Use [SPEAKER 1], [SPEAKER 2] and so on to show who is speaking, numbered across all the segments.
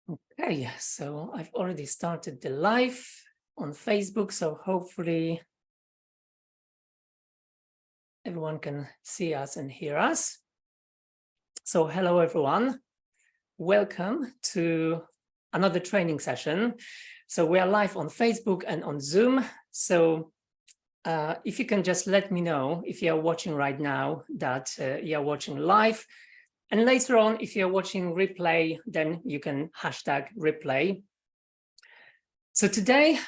[SPEAKER 1] Okay, so I've already started the live on Facebook, so hopefully everyone can see us and hear us. So hello everyone, welcome to another training session. So we are live on Facebook and on Zoom. So if you can just let me know if you are watching right now that you are watching live. And later on, if you're watching replay, then you can hashtag replay. So today,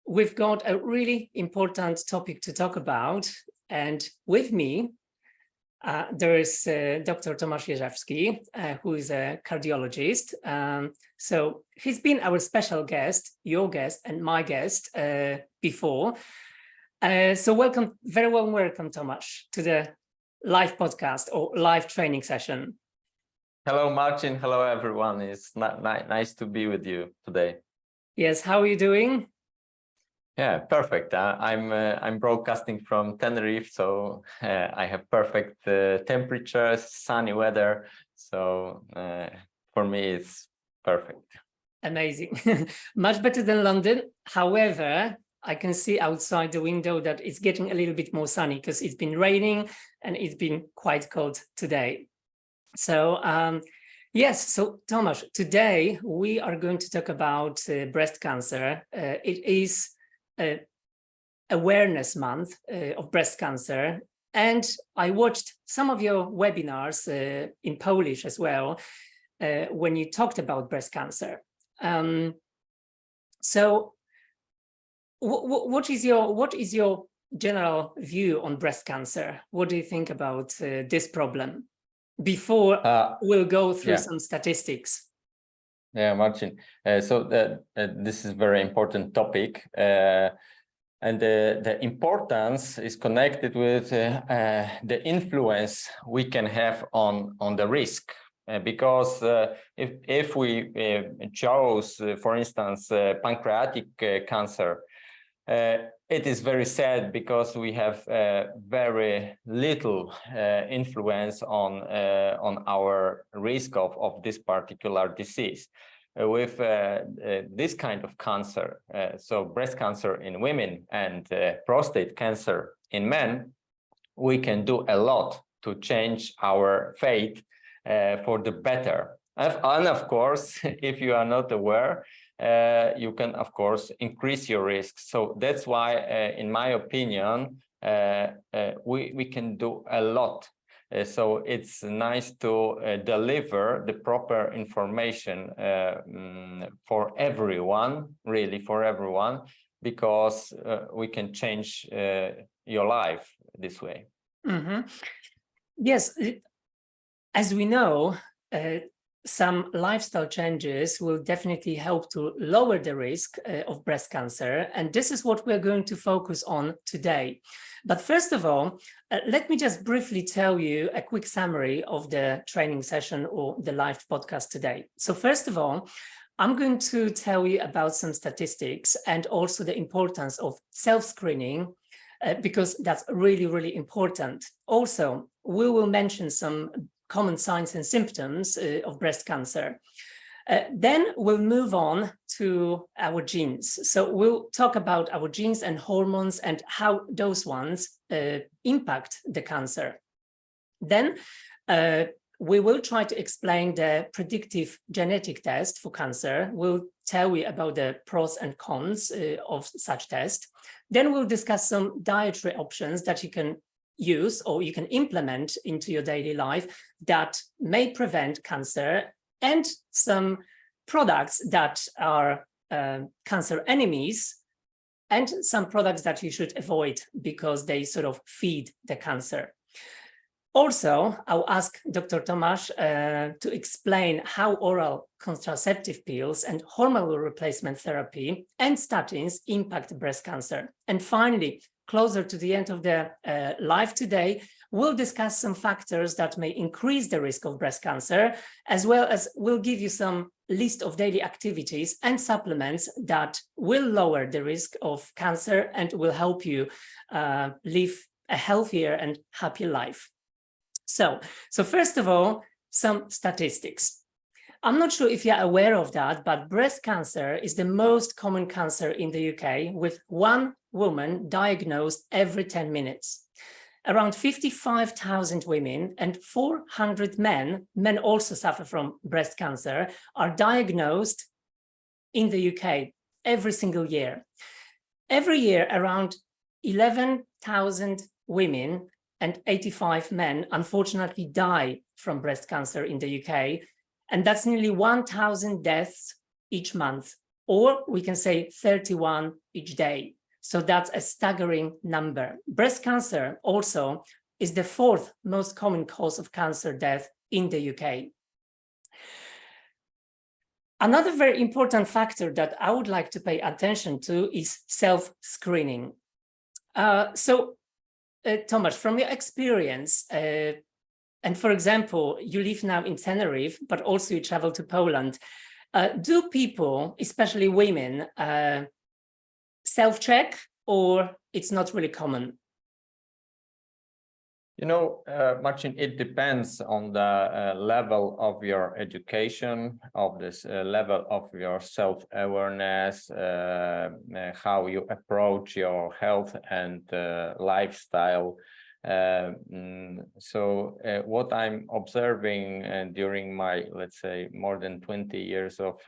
[SPEAKER 1] we've got a really important topic to talk about. And with me, there is Dr. Tomasz Jezewski, who is a cardiologist. So he's been our special guest, your guest, and my guest before. So welcome, very warm welcome, Tomasz, to the live podcast or live training session.
[SPEAKER 2] Hello, Marcin. Hello, everyone. It's nice to be with you today.
[SPEAKER 1] Yes, how are you doing?
[SPEAKER 2] Yeah, perfect. I'm broadcasting from Tenerife, so I have perfect temperatures, sunny weather. So for me, it's perfect.
[SPEAKER 1] Amazing. Much better than London. However, I can see outside the window that it's getting a little bit more sunny because it's been raining and it's been quite cold today. So yes, so Tomasz, today we are going to talk about breast cancer. It is Awareness Month of breast cancer. And I watched some of your webinars in Polish as well when you talked about breast cancer. So what is your general view on breast cancer? What do you think about this problem? Before we'll go through some statistics.
[SPEAKER 2] Yeah, Marcin. So this is a very important topic. And the importance is connected with the influence we can have on the risk. Because if we chose, for instance, pancreatic cancer, it is very sad because we have very little influence on our risk of this particular disease. With this kind of cancer, so breast cancer in women and prostate cancer in men, we can do a lot to change our fate for the better. And of course, if you are not aware, you can, of course, increase your risk. So that's why, in my opinion, we can do a lot. So it's nice to deliver the proper information for everyone, really for everyone, because we can change your life this way.
[SPEAKER 1] Mm-hmm. Yes, as we know, some lifestyle changes will definitely help to lower the risk of breast cancer. And this is what we're going to focus on today. But first of all, let me just briefly tell you a quick summary of the training session or the live podcast today. So first of all, I'm going to tell you about some statistics and also the importance of self-screening, because that's really, really important. Also, we will mention some common signs and symptoms of breast cancer. Then we'll move on to our genes. So we'll talk about our genes and hormones and how those ones impact the cancer. Then we will try to explain the predictive genetic test for cancer. We'll tell you about the pros and cons of such test. Then we'll discuss some dietary options that you can use or you can implement into your daily life that may prevent cancer, and some products that are cancer enemies, and some products that you should avoid because they sort of feed the cancer. Also, I'll ask Dr. Tomasz to explain how oral contraceptive pills and hormonal replacement therapy and statins impact breast cancer. And finally, closer to the end of the live today, we'll discuss some factors that may increase the risk of breast cancer, as well as we'll give you some list of daily activities and supplements that will lower the risk of cancer and will help you live a healthier and happier life. So first of all, some statistics. I'm not sure if you're aware of that, but breast cancer is the most common cancer in the UK, with one woman diagnosed every 10 minutes. Around 55,000 women and 400 men also suffer from breast cancer, are diagnosed in the UK every single year. Every year, around 11,000 women and 85 men unfortunately die from breast cancer in the UK. And that's nearly 1,000 deaths each month, or we can say 31 each day. So that's a staggering number. Breast cancer also is the fourth most common cause of cancer death in the UK. Another very important factor that I would like to pay attention to is self-screening. Tomasz, from your experience, and for example, you live now in Tenerife, but also you travel to Poland. Do people, especially women, self-check, or it's not really common?
[SPEAKER 2] You know, Marcin, it depends on the level of your education, of this level of your self-awareness, how you approach your health and lifestyle. What I'm observing during my, let's say, more than 20 years of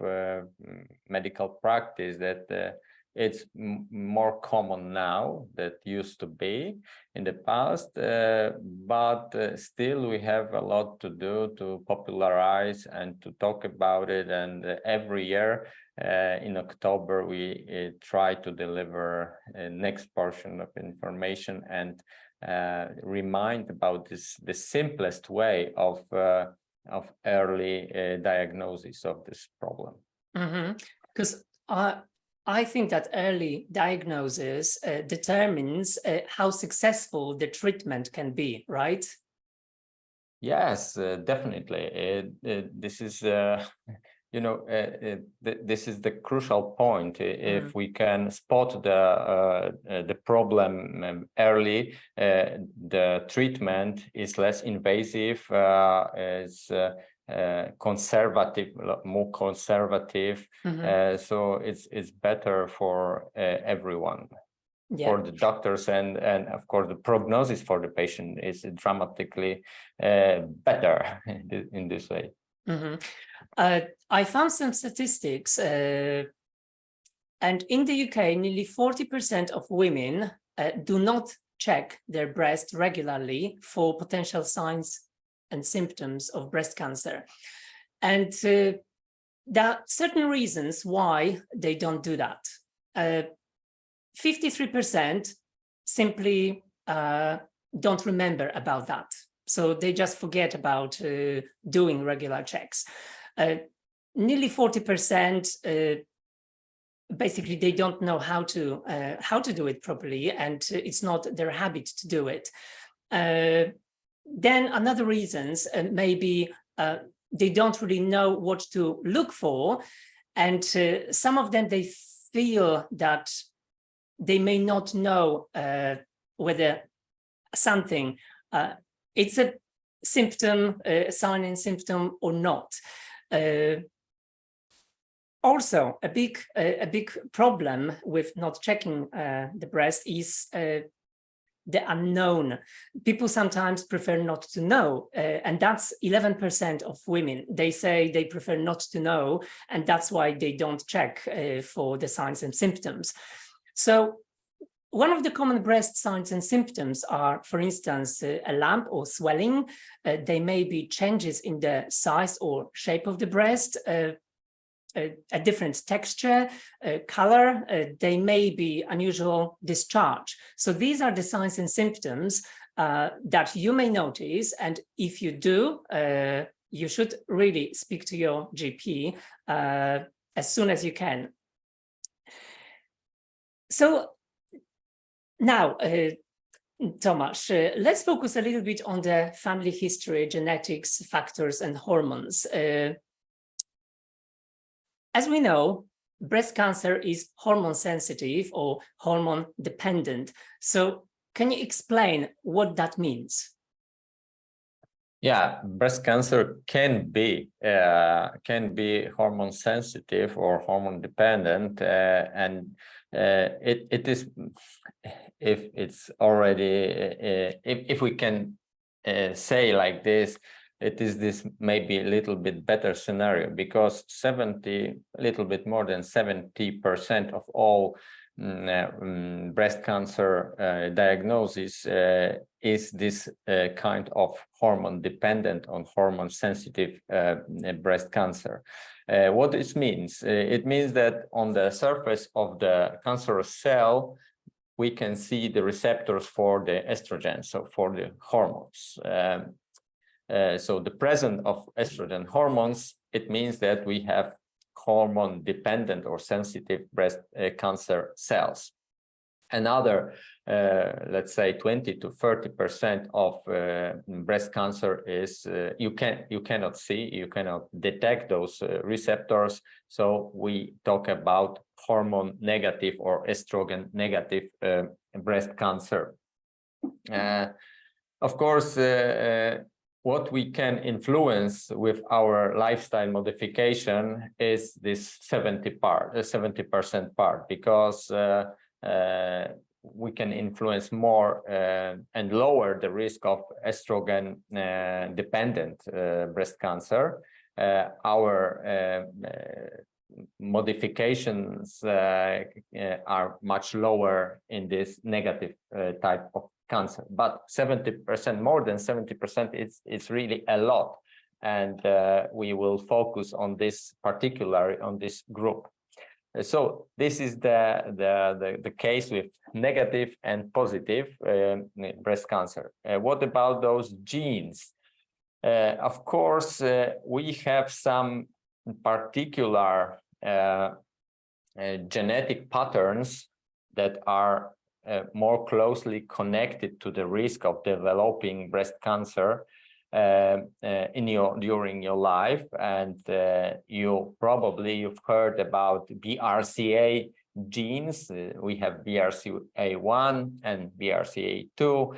[SPEAKER 2] medical practice, that it's more common now than used to be in the past, but still we have a lot to do to popularize and to talk about it. And every year in October, we try to deliver a next portion of information and remind about the simplest way of early diagnosis of this problem.
[SPEAKER 1] Because I think that early diagnosis determines how successful the treatment can be, right?
[SPEAKER 2] Yes, definitely. This is, this is the crucial point. If we can spot the problem early, the treatment is less invasive, is conservative, more conservative. So it's better for everyone. Yeah. For the doctors, and of course the prognosis for the patient is dramatically better in this way.
[SPEAKER 1] I found some statistics, and in the UK, nearly 40% of women do not check their breast regularly for potential signs and symptoms of breast cancer. And there are certain reasons why they don't do that. 53% simply don't remember about that. So they just forget about doing regular checks. Nearly 40% basically they don't know how to do it properly, and it's not their habit to do it. Then another reasons maybe they don't really know what to look for, and some of them, they feel that they may not know whether something it's a symptom, a sign and symptom or not. Also, a big problem with not checking the breast is the unknown. People sometimes prefer not to know, and that's 11% of women. They say they prefer not to know, and that's why they don't check for the signs and symptoms. So one of the common breast signs and symptoms are, for instance, a lump or swelling. They may be changes in the size or shape of the breast, a different texture, color. They may be unusual discharge. So these are the signs and symptoms that you may notice. And if you do, you should really speak to your GP as soon as you can. So now, Tomasz, let's focus a little bit on the family history, genetics, factors, and hormones. As we know, breast cancer is hormone sensitive or hormone dependent. So can you explain what that means?
[SPEAKER 2] Yeah, breast cancer can be hormone sensitive or hormone dependent, and it is, if it's already if we can say like this, it is this maybe a little bit better scenario, because a little bit more than 70% of all breast cancer diagnosis is this kind of hormone dependent on hormone sensitive breast cancer. What this means? It means that on the surface of the cancerous cell, we can see the receptors for the estrogen, so for the hormones. So the presence of estrogen hormones, it means that we have hormone dependent or sensitive breast cancer cells. Another, let's say 20 to 30% of breast cancer is you cannot see, you cannot detect those receptors. So we talk about hormone negative or estrogen negative breast cancer. Of course, what we can influence with our lifestyle modification is this 70% part, because we can influence more and lower the risk of estrogen dependent breast cancer. Our modifications are much lower in this negative type of cancer, but 70%, more than 70%, it's really a lot, and we will focus on this particularly on this group. So this is the case with negative and positive breast cancer. What about those genes? Of course, we have some particular genetic patterns that are more closely connected to the risk of developing breast cancer during your life, and you've heard about BRCA genes. We have BRCA1 and BRCA2.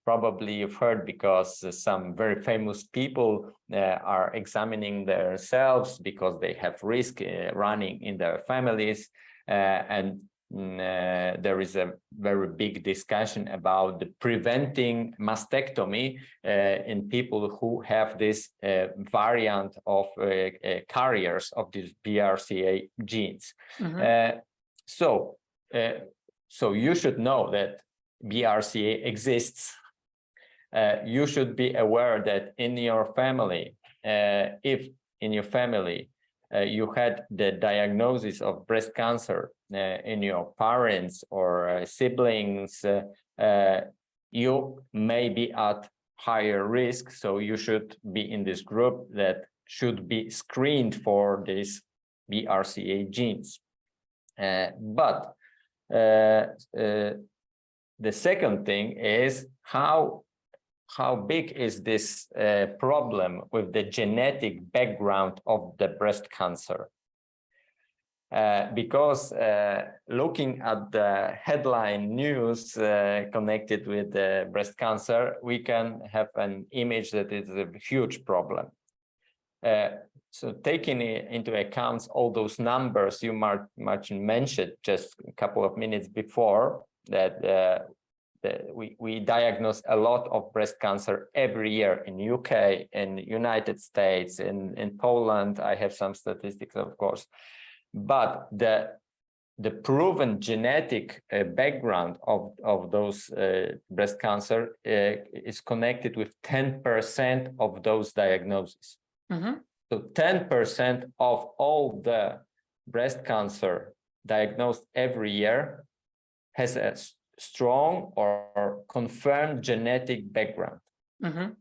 [SPEAKER 2] Probably you've heard because some very famous people are examining themselves because they have risk running in their families, and there is a very big discussion about the preventing mastectomy in people who have this variant of carriers of these BRCA genes. Mm-hmm. So you should know that BRCA exists. You should be aware that in your family, if in your family you had the diagnosis of breast cancer in your parents or siblings, you may be at higher risk. So you should be in this group that should be screened for these BRCA genes. But the second thing is how big is this problem with the genetic background of the breast cancer? Because looking at the headline news connected with breast cancer, we can have an image that is a huge problem. So taking into account all those numbers you Marcin mentioned just a couple of minutes before, that we diagnose a lot of breast cancer every year in UK, in United States, in Poland. I have some statistics, of course. But the proven genetic background of those breast cancer is connected with 10% of those diagnoses. Mm-hmm. So 10% of all the breast cancer diagnosed every year has a strong or confirmed genetic background. Mm-hmm.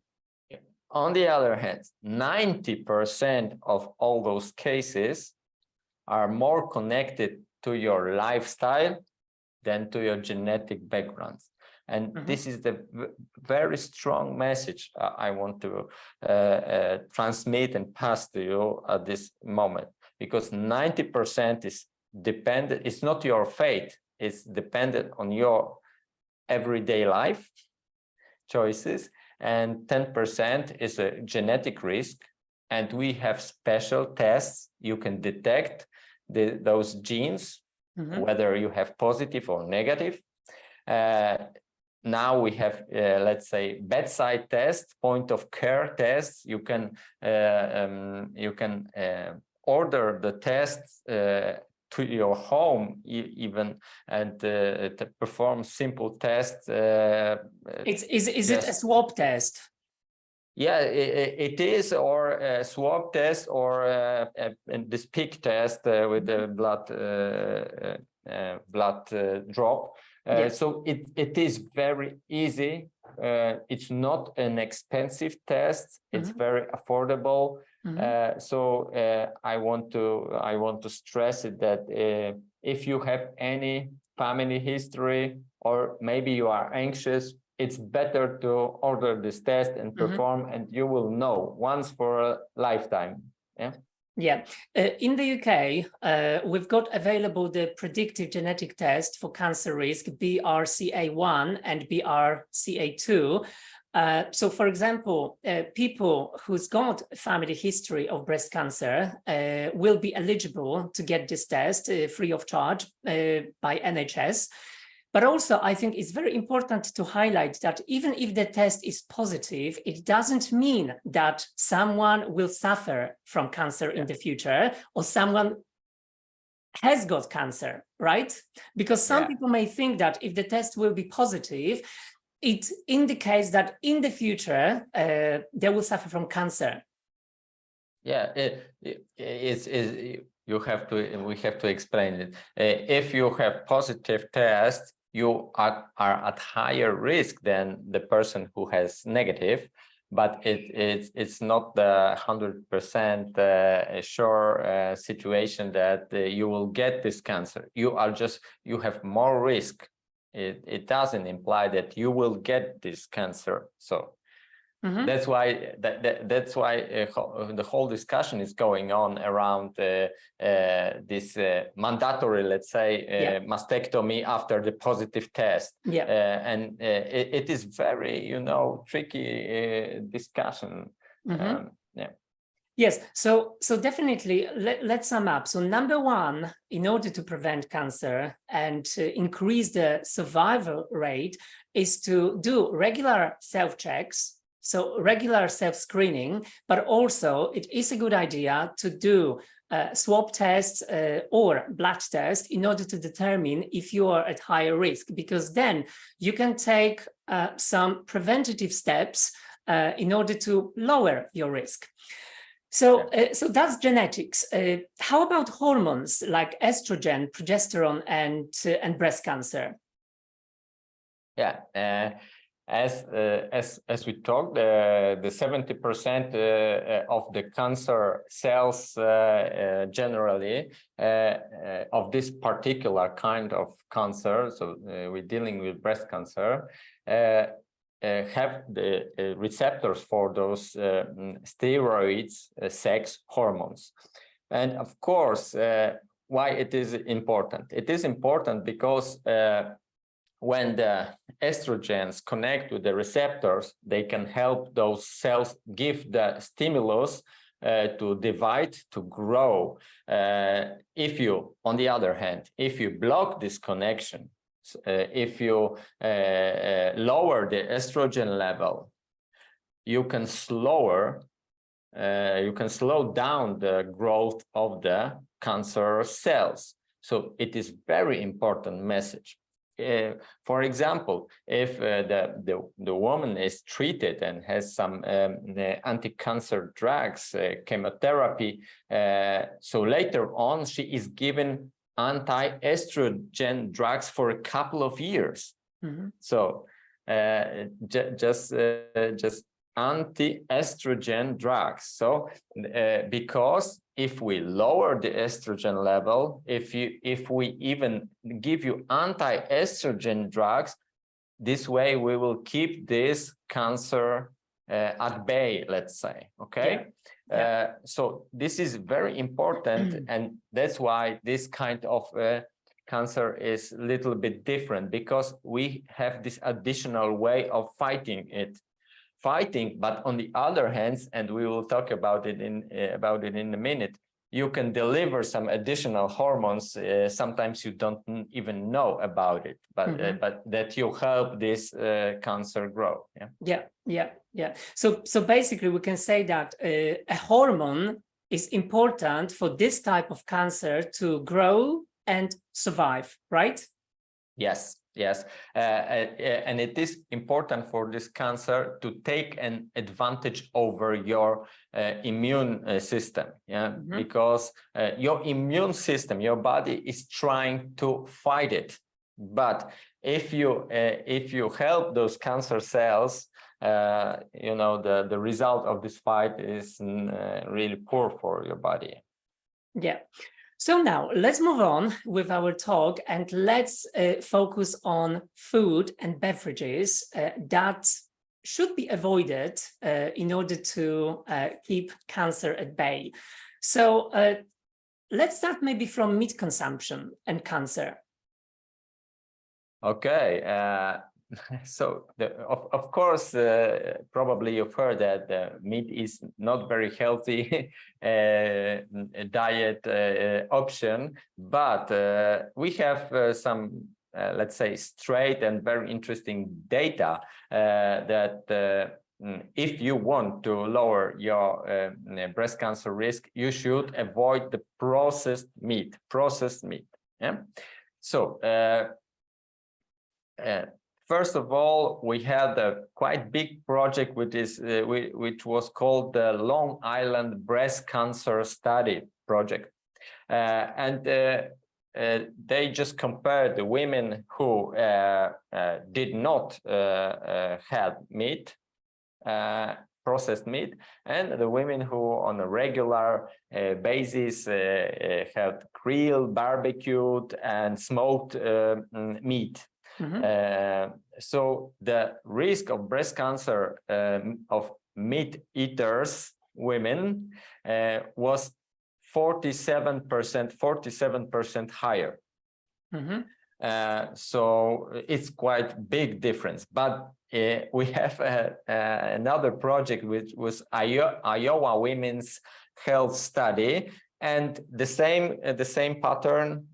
[SPEAKER 2] On the other hand, 90% of all those cases are more connected to your lifestyle than to your genetic backgrounds. And mm-hmm. This is the very strong message I want to transmit and pass to you at this moment, because 90% is dependent, it's not your fate, it's dependent on your everyday life choices, and 10% is a genetic risk. And we have special tests. You can detect those genes, whether you have positive or negative. Now we have, let's say, bedside tests, point of care tests. You can order the tests to your home even, and to perform simple tests.
[SPEAKER 1] Is it a swab test?
[SPEAKER 2] Yeah, it is, or a swab test, or this pig test with the blood drop. So it is very easy. It's not an expensive test. It's very affordable. So I want to stress it that if you have any family history, or maybe you are anxious, it's better to order this test and perform, and you will know once for a lifetime.
[SPEAKER 1] Yeah, in the UK, we've got available the predictive genetic test for cancer risk, BRCA1 and BRCA2. So, for example, people who's got a family history of breast cancer will be eligible to get this test free of charge by NHS. But also, I think it's very important to highlight that even if the test is positive, it doesn't mean that someone will suffer from cancer in the future, or someone has got cancer, right? Because some people may think that if the test will be positive, it indicates that in the future, they will suffer from cancer.
[SPEAKER 2] Yeah, we have to explain it. If you have positive test, you are at higher risk than the person who has negative, but it's not the 100% sure situation that you will get this cancer. You have more risk. It doesn't imply that you will get this cancer. So that's why the whole discussion is going on around this mandatory, let's say, mastectomy after the positive test. And it is very, tricky discussion.
[SPEAKER 1] Yes, so definitely let's sum up. So number one, in order to prevent cancer and increase the survival rate, is to do regular self-checks. So regular self-screening, but also it is a good idea to do swab tests or blood tests in order to determine if you are at higher risk, because then you can take some preventative steps in order to lower your risk. So, so that's genetics. How about hormones like estrogen, progesterone, and breast cancer?
[SPEAKER 2] Yeah. As we talked, the 70% of the cancer cells generally of this particular kind of cancer, so we're dealing with breast cancer, have the receptors for those steroids, sex hormones. And of course, why it is important? It is important because when the estrogens connect with the receptors, they can help those cells give the stimulus to divide, to grow. If you, on the other hand, if you block this connection, if you lower the estrogen level, you can slow down the growth of the cancer cells. So it is very important message. For example, if the woman is treated and has some anti-cancer drugs, chemotherapy, so later on she is given anti-estrogen drugs for a couple of years. So just anti-estrogen drugs. So because if we lower the estrogen level, if we even give you anti-estrogen drugs, this way we will keep this cancer at bay, let's say. Okay. So this is very important, and that's why this kind of cancer is a little bit different, because we have this additional way of fighting it. fighting. But on the other hand, and we will talk about it in a minute, you can deliver some additional hormones. Sometimes you don't even know about it, but that you help this cancer grow.
[SPEAKER 1] Yeah. So basically, we can say that a hormone is important for this type of cancer to grow and survive, right?
[SPEAKER 2] Yes. And it is important for this cancer to take an advantage over your immune system, because your immune system, your body is trying to fight it. But if you help those cancer cells, the result of this fight is really poor for your body.
[SPEAKER 1] Yeah. So now let's move on with our talk, and let's focus on food and beverages that should be avoided in order to keep cancer at bay. So let's start maybe from meat consumption and cancer.
[SPEAKER 2] Okay. So, of course, probably you've heard that meat is not very healthy diet option, but we have some, let's say, straight and very interesting data that if you want to lower your breast cancer risk, you should avoid the processed meat. Yeah. So. First of all, we had a quite big project which was called the Long Island Breast Cancer Study Project. And they just compared the women who did not have meat, processed meat, and the women who on a regular basis had grilled, barbecued, and smoked meat. So the risk of breast cancer of meat eaters women was 47% higher. So it's quite big difference. But we have another project which was Iowa Women's Health Study, and the same pattern,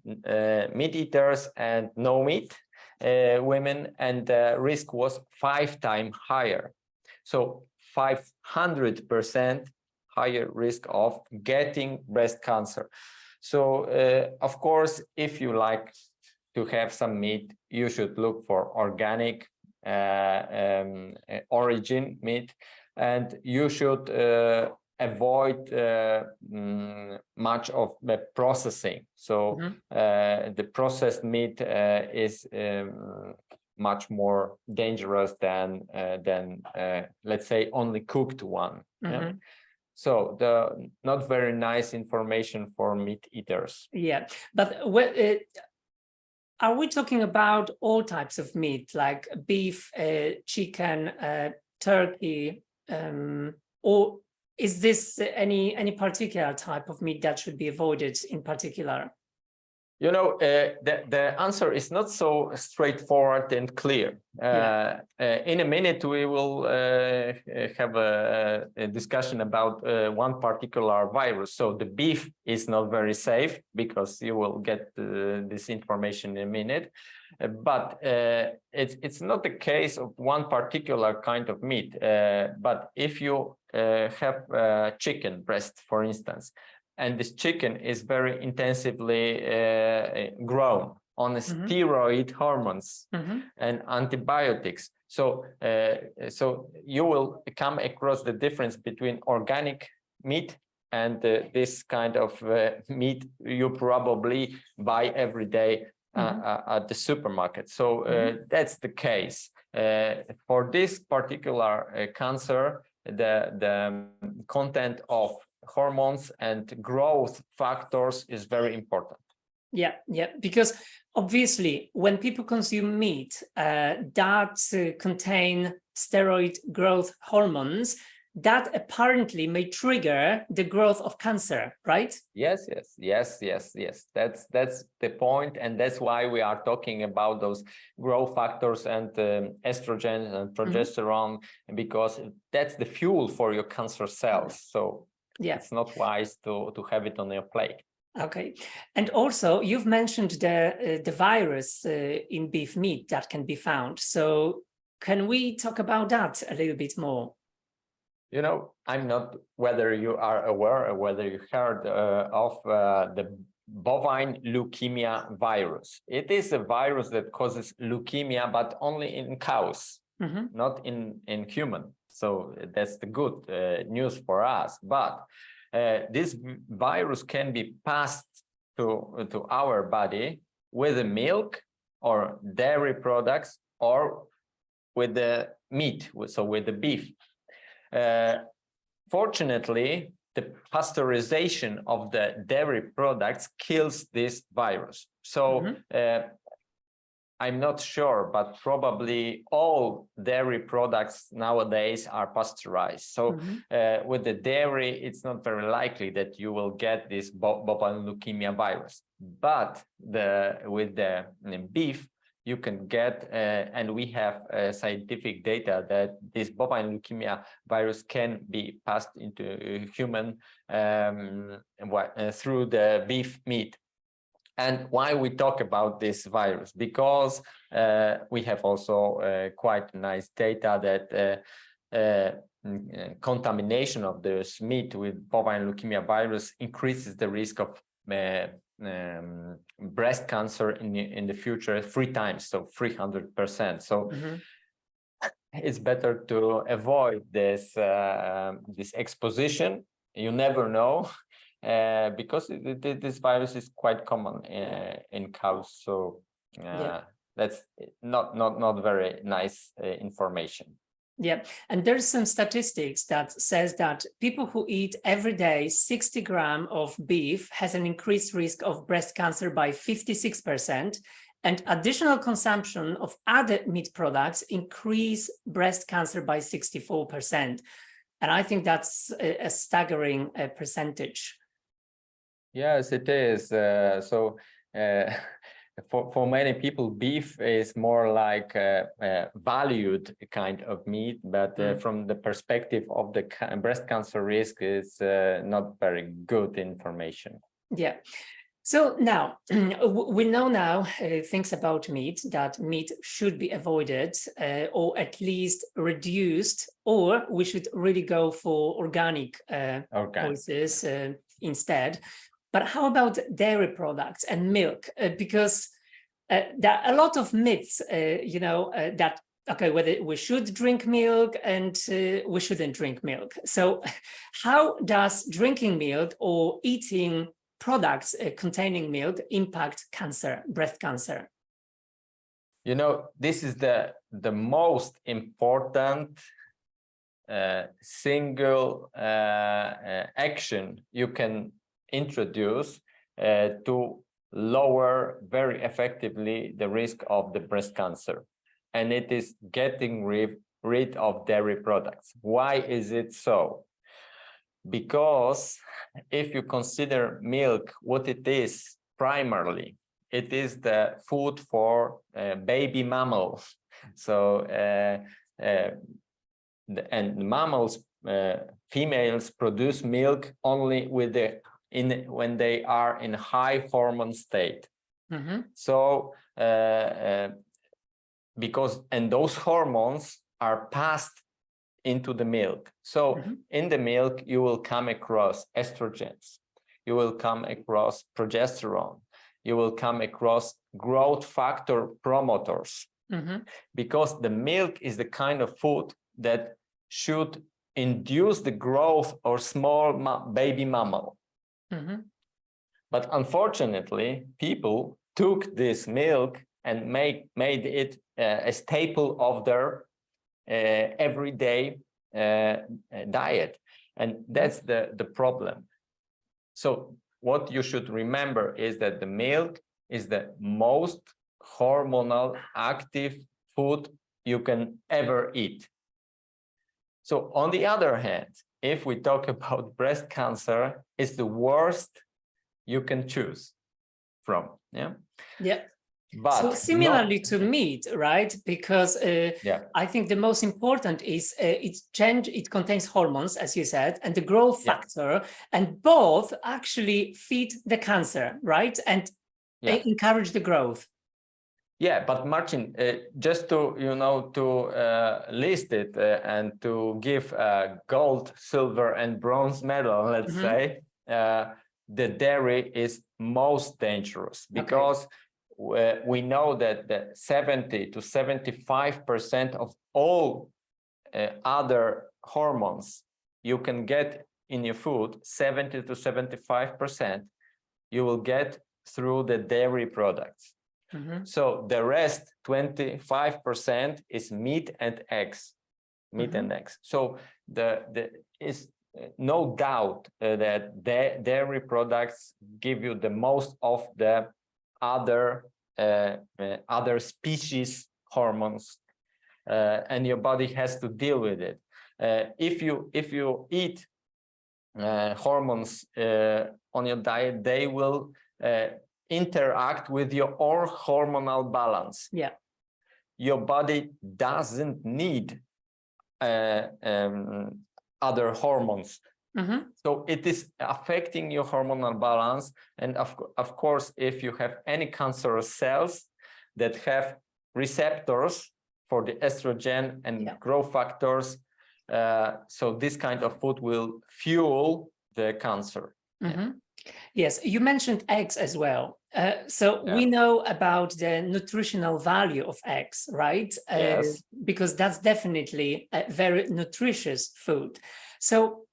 [SPEAKER 2] meat eaters and no meat women, and the risk was 5 times higher. So 500% higher risk of getting breast cancer. So of course, if you like to have some meat, you should look for organic origin meat, and you should avoid much of the processing. So the processed meat is much more dangerous than let's say only cooked one. Yeah? So the not very nice information for meat eaters.
[SPEAKER 1] Yeah, but are we talking about all types of meat, like beef, chicken, turkey, or is this any particular type of meat that should be avoided in particular?
[SPEAKER 2] You know, the answer is not so straightforward and clear. In a minute, we will have a discussion about one particular virus. So the beef is not very safe, because you will get this information in a minute. But it's not the case of one particular kind of meat. But if you have chicken breast, for instance, and this chicken is very intensively grown on steroid hormones and antibiotics. So, so you will come across the difference between organic meat and this kind of meat you probably buy every day at the supermarket. So that's the case. For this particular cancer, the content of hormones and growth factors is very important.
[SPEAKER 1] Yeah, because obviously when people consume meat that contain steroid growth hormones, that apparently may trigger the growth of cancer, right?
[SPEAKER 2] Yes. That's the point, and that's why we are talking about those growth factors and estrogen and progesterone, because that's the fuel for your cancer cells. So it's not wise to have it on your plate.
[SPEAKER 1] Okay, and also you've mentioned the virus in beef meat that can be found. So can we talk about that a little bit more?
[SPEAKER 2] You know, I'm not whether you are aware or whether you heard of the bovine leukemia virus. It is a virus that causes leukemia, but only in cows, not in human. So that's the good news for us. But this virus can be passed to our body with the milk or dairy products or with the meat, so with the beef. Fortunately, the pasteurization of the dairy products kills this virus. So I'm not sure, but probably all dairy products nowadays are pasteurized. So with the dairy, it's not very likely that you will get this bovine leukemia virus. But with the beef, you can get, and we have scientific data that this bovine leukemia virus can be passed into human through the beef meat. And why we talk about this virus? Because we have also quite nice data that contamination of this meat with bovine leukemia virus increases the risk of breast cancer in the future 3 times, so 300%. So it's better to avoid this this exposition. You never know. Because this virus is quite common in cows, so that's not very nice information.
[SPEAKER 1] Yeah, and there's some statistics that says that people who eat every day 60 grams of beef has an increased risk of breast cancer by 56%, and additional consumption of other meat products increase breast cancer by 64%. And I think that's a staggering percentage.
[SPEAKER 2] Yes, it is. For many people, beef is more like a valued kind of meat, but from the perspective of the breast cancer risk, it's not very good information.
[SPEAKER 1] Yeah. So now we know now things about meat, that meat should be avoided or at least reduced, or we should really go for organic choices instead. But how about dairy products and milk? Because there are a lot of myths, that, okay, whether we should drink milk and we shouldn't drink milk. So how does drinking milk or eating products containing milk impact cancer, breast cancer?
[SPEAKER 2] You know, this is the most important single action you can introduce to lower very effectively the risk of the breast cancer, and it is getting rid of dairy products. Why is it so? Because if you consider milk, what it is primarily, it is the food for baby mammals. So and mammals, females produce milk only with when they are in high hormone state. So because those hormones are passed into the milk. So in the milk, you will come across estrogens, you will come across progesterone, you will come across growth factor promoters, because the milk is the kind of food that should induce the growth of small baby mammal. But unfortunately, people took this milk and made it a staple of their everyday diet, and that's the problem. So what you should remember is that the milk is the most hormonal active food you can ever eat. So on the other hand, if we talk about breast cancer, it's the worst you can choose from. Yeah.
[SPEAKER 1] Yeah.
[SPEAKER 2] But
[SPEAKER 1] so similarly to meat, right? Because
[SPEAKER 2] yeah,
[SPEAKER 1] I think the most important is it contains hormones, as you said, and the growth
[SPEAKER 2] Yeah.
[SPEAKER 1] factor, and both actually feed the cancer, right? And
[SPEAKER 2] yeah.
[SPEAKER 1] encourage the growth.
[SPEAKER 2] Yeah, but Marcin, just to list it and to give gold, silver, and bronze medal, let's say, the dairy is most dangerous because we know that 70 to 75% of all other hormones you can get in your food, 70 to 75%, you will get through the dairy products. So the rest, 25%, is meat and eggs. And eggs. So there is no doubt that dairy products give you the most of the other species hormones, and your body has to deal with it. If you eat hormones on your diet, they will interact with your own hormonal balance.
[SPEAKER 1] Yeah.
[SPEAKER 2] Your body doesn't need other hormones. So it is affecting your hormonal balance. And of course, if you have any cancerous cells that have receptors for the estrogen and growth factors, so this kind of food will fuel the cancer.
[SPEAKER 1] Yes, you mentioned eggs as well. We know about the nutritional value of eggs, right?
[SPEAKER 2] Yes.
[SPEAKER 1] Because that's definitely a very nutritious food. So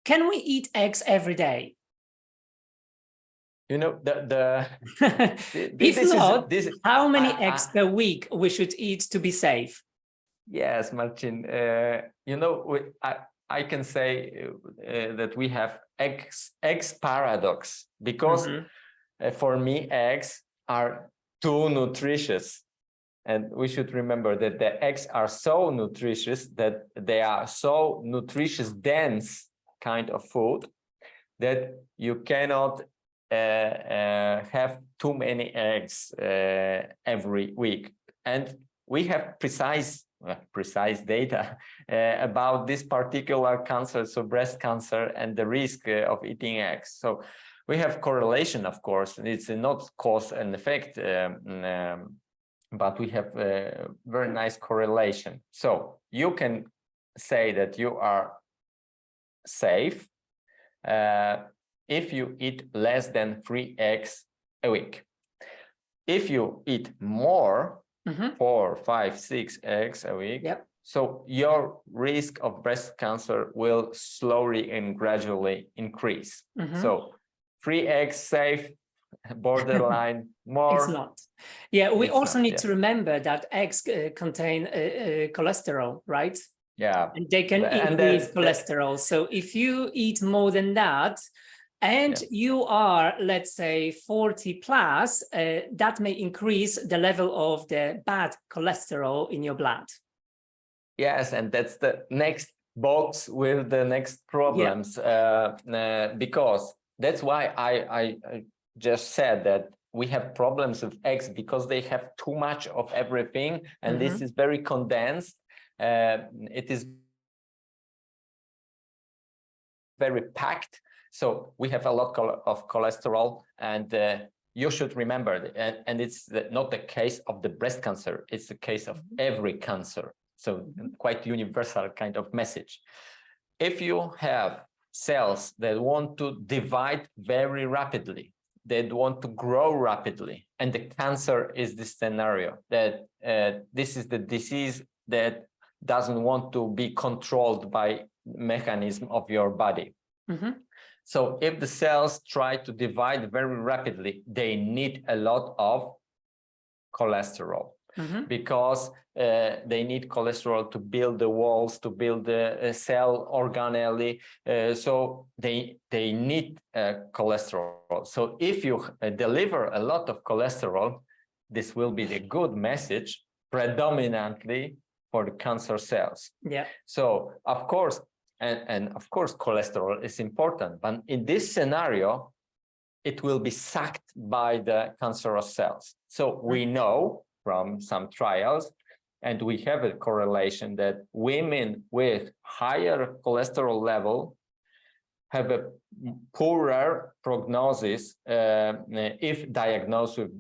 [SPEAKER 1] can we eat eggs every day?
[SPEAKER 2] You know,
[SPEAKER 1] if not, how many eggs per week we should eat to be safe?
[SPEAKER 2] Yes, Marcin, you know, I can say that we have eggs paradox, because for me, eggs are too nutritious. And we should remember that the eggs are so nutritious, that they are so nutritious dense kind of food that you cannot have too many eggs every week. And we have precise data about this particular cancer, so breast cancer, and the risk of eating eggs. So we have correlation, of course, and it's not cause and effect, but we have a very nice correlation. So you can say that you are safe if you eat less than 3 eggs a week. If you eat more, 4, 5, 6 eggs a week, so your risk of breast cancer will slowly and gradually increase. So 3 eggs safe, borderline, more.
[SPEAKER 1] It's not. Yeah, we also need to remember that eggs contain cholesterol, right?
[SPEAKER 2] Yeah.
[SPEAKER 1] And they can increase cholesterol. So if you eat more than that, and you are, let's say, 40 plus, that may increase the level of the bad cholesterol in your blood. Yes,
[SPEAKER 2] and that's the next box with the next problems, because that's why I just said that we have problems with eggs, because they have too much of everything, and this is very condensed. It is very packed. So we have a lot of cholesterol, and you should remember, and it's not the case of the breast cancer, it's the case of every cancer. So quite universal kind of message. If you have cells that want to divide very rapidly, that want to grow rapidly, and the cancer is the scenario, that this is the disease that doesn't want to be controlled by mechanism of your body. So if the cells try to divide very rapidly, they need a lot of cholesterol, because they need cholesterol to build the walls, to build the cell organelle. So they need cholesterol. So if you deliver a lot of cholesterol, this will be the good message, predominantly for the cancer cells.
[SPEAKER 1] Yeah.
[SPEAKER 2] So of course, and of course, cholesterol is important, but in this scenario, it will be sucked by the cancerous cells. So we know from some trials, and we have a correlation that women with higher cholesterol level have a poorer prognosis if diagnosed with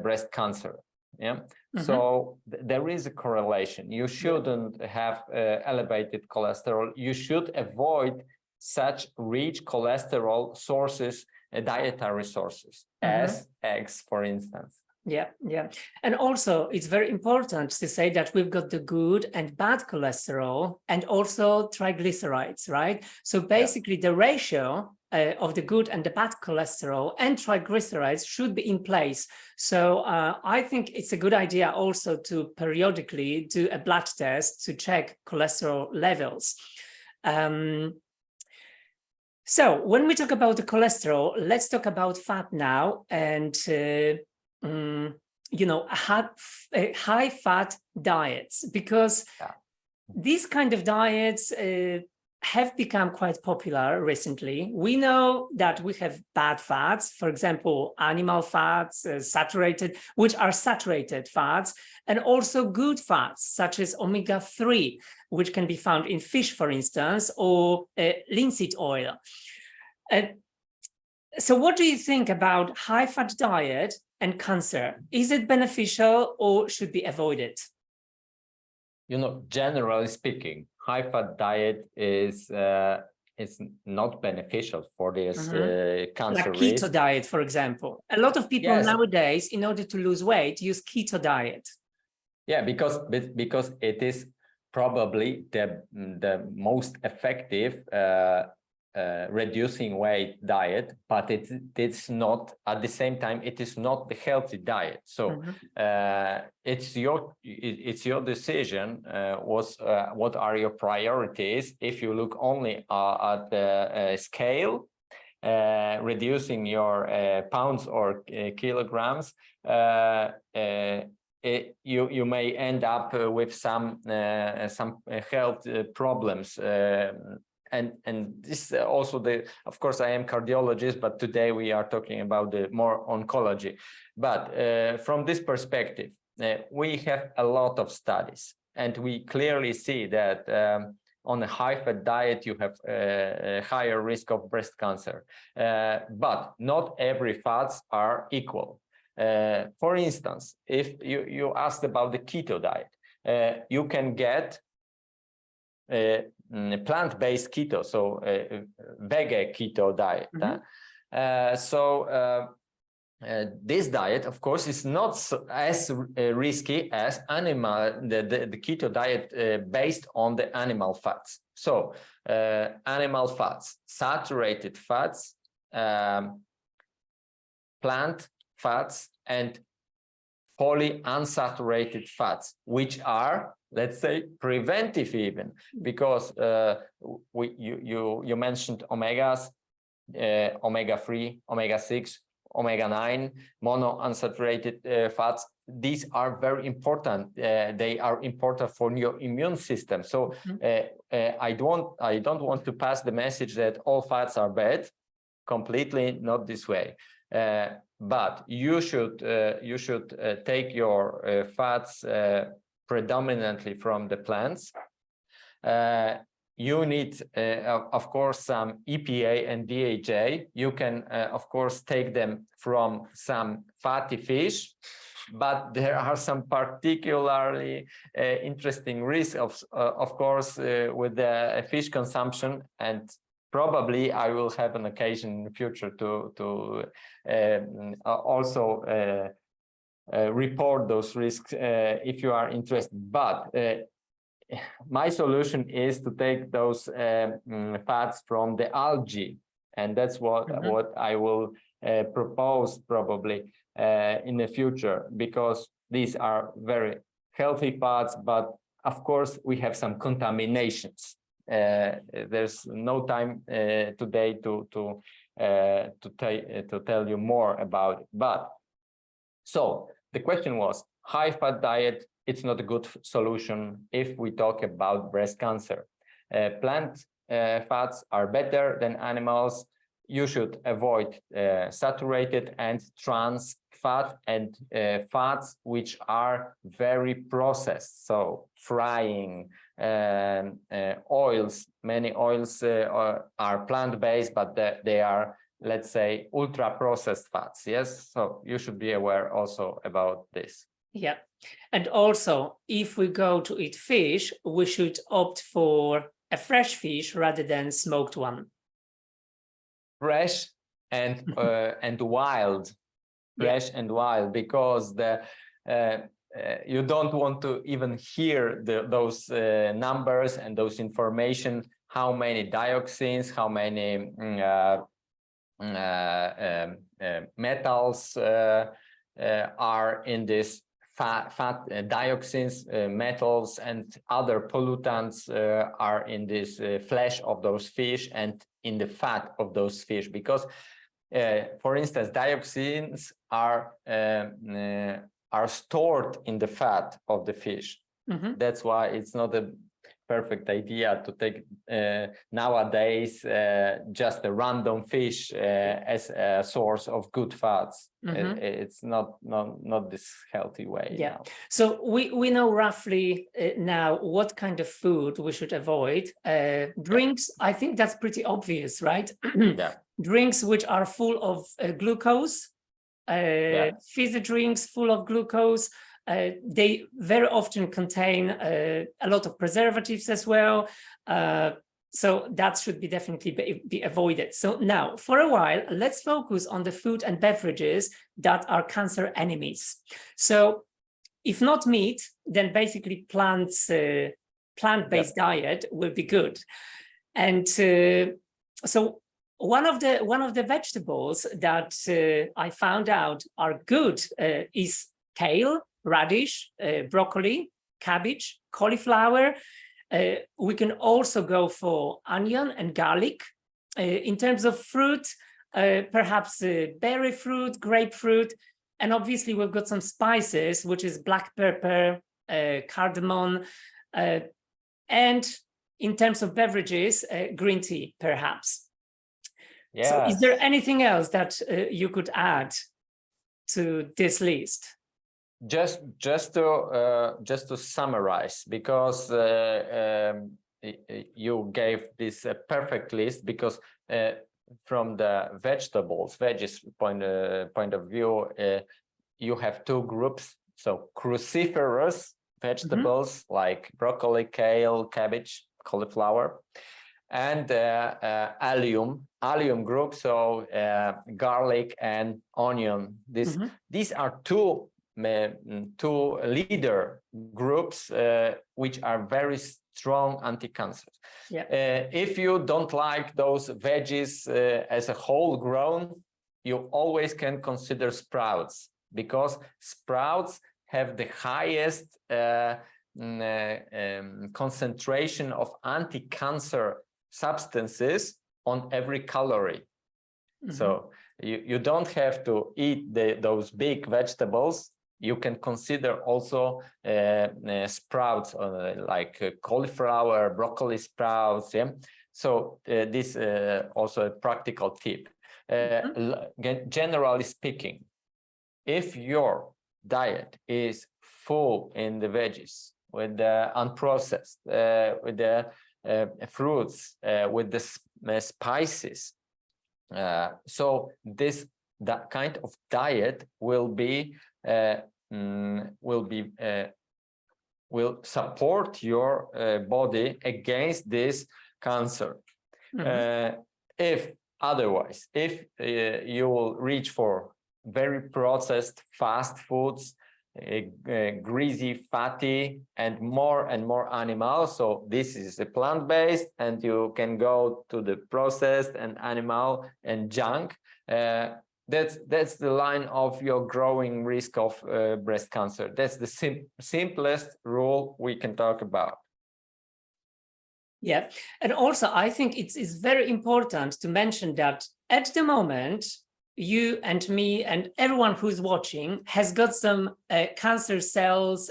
[SPEAKER 2] breast cancer. Yeah. So there is a correlation. You shouldn't have elevated cholesterol. You should avoid such rich cholesterol sources, dietary sources, as eggs, for instance.
[SPEAKER 1] Yeah, yeah. And also, it's very important to say that we've got the good and bad cholesterol and also triglycerides, right? So basically, the ratio of the good and the bad cholesterol and triglycerides should be in place. So I think it's a good idea also to periodically do a blood test to check cholesterol levels. So when we talk about the cholesterol, let's talk about fat now, and you know, high fat diets, because these kind of diets have become quite popular recently. We know that we have bad fats, for example, animal fats, saturated, which are saturated fats, and also good fats, such as omega-3, which can be found in fish, for instance, or linseed oil. So what do you think about high-fat diet and cancer? Is it beneficial or should be avoided?
[SPEAKER 2] You know, generally speaking, high-fat diet is not beneficial for this cancer
[SPEAKER 1] like keto
[SPEAKER 2] risk.
[SPEAKER 1] diet, for example. A lot of people nowadays, in order to lose weight, use keto diet.
[SPEAKER 2] Yeah, because it is probably the most effective reducing weight diet, but it's not, at the same time, it is not the healthy diet. So it's your decision. What are your priorities? If you look only at the scale, reducing your pounds or kilograms, you may end up with some health problems. And this also of course I am cardiologist, but today we are talking about the more oncology. But from this perspective, we have a lot of studies, and we clearly see that on a high-fat diet you have a higher risk of breast cancer. But not every fats are equal. For instance, if you asked about the keto diet, you can get plant-based keto, so vege keto diet. This diet, of course, is not as risky as the keto diet based on the animal fats. So animal fats, saturated fats, plant fats, and polyunsaturated fats, which are, let's say, preventive even, because you mentioned omegas, omega-3, omega-6, omega-9, monounsaturated fats. These are very important. They are important for your immune system. So I don't want to pass the message that all fats are bad. Completely not this way. But you should take your fats predominantly from the plants. You need, of course, some EPA and DHA. You can, of course, take them from some fatty fish, but there are some particularly interesting risks, of course, with the fish consumption, and probably I will have an occasion in the future to also report those risks if you are interested. But my solution is to take those fats from the algae, and that's what I will propose probably in the future, because these are very healthy fats, but of course we have some contaminations. There's no time today to tell you more about it. But so the question was, high fat diet it's not a good solution if we talk about breast cancer. Plant fats are better than animals. You should avoid saturated and trans fat and fats which are very processed. So frying, oils, many oils are plant-based, but they are, let's say, ultra-processed fats. Yes, so you should be aware also about this.
[SPEAKER 1] Yeah, and also if we go to eat fish, we should opt for a fresh fish rather than smoked one.
[SPEAKER 2] Fresh and wild, fresh and wild, because you don't want to even hear those numbers and those information, how many dioxins, how many metals are in this fat dioxins, metals and other pollutants are in this flesh of those fish and in the fat of those fish, because for instance, dioxins are stored in the fat of the fish.
[SPEAKER 1] Mm-hmm.
[SPEAKER 2] That's why it's not a perfect idea to take nowadays just a random fish as a source of good fats.
[SPEAKER 1] Mm-hmm.
[SPEAKER 2] It's not this healthy way.
[SPEAKER 1] Yeah.
[SPEAKER 2] Now.
[SPEAKER 1] So we know roughly now what kind of food we should avoid. Drinks, I think that's pretty obvious, right?
[SPEAKER 2] Yeah.
[SPEAKER 1] Drinks which are full of glucose, fizzy drinks full of glucose. They very often contain a lot of preservatives as well. So that should be definitely be avoided. So now, for a while, let's focus on the food and beverages that are cancer enemies. So if not meat, then basically plant-based diet will be good. And so one of the vegetables that I found out are good is kale, radish, broccoli, cabbage, cauliflower. We can also go for onion and garlic. In terms of fruit, perhaps berry fruit, grapefruit, and obviously we've got some spices, which is black pepper, cardamom, and in terms of beverages, green tea, perhaps.
[SPEAKER 2] Yeah.
[SPEAKER 1] So is there anything else that you could add to this list?
[SPEAKER 2] Just to summarize, because you gave this perfect list, because from the veggies point of view, you have two groups. So cruciferous vegetables like broccoli, kale, cabbage, cauliflower, and allium group. So garlic and onion. These are two leader groups which are very strong anti-cancers.
[SPEAKER 1] Yeah.
[SPEAKER 2] If you don't like those veggies as a whole grown, you always can consider sprouts, because sprouts have the highest concentration of anti-cancer substances on every calorie. Mm-hmm. So you don't have to eat those big vegetables. You can consider also sprouts like cauliflower, broccoli sprouts. Yeah. So this also a practical tip. Generally speaking, if your diet is full in the veggies, with the unprocessed, with the fruits, with the spices, so that kind of diet will support your body against this cancer. Mm-hmm. If otherwise, if you will reach for very processed fast foods, greasy, fatty, and more animal, so this is a plant-based, and you can go to the processed and animal and junk. That's the line of your growing risk of breast cancer. That's the simplest rule we can talk about.
[SPEAKER 1] Yeah, and also I think it's very important to mention that at the moment, you and me and everyone who's watching has got some cancer cells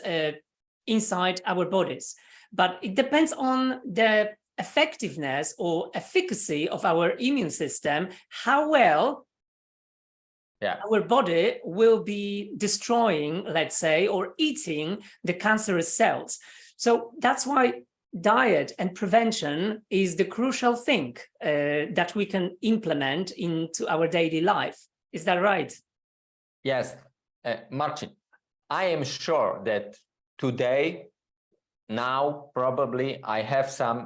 [SPEAKER 1] inside our bodies. But it depends on the effectiveness or efficacy of our immune system, how well our body will be destroying, let's say, or eating the cancerous cells. So that's why diet and prevention is the crucial thing that we can implement into our daily life. Is that right?
[SPEAKER 2] Yes, Marcin, I am sure that today, now, probably I have some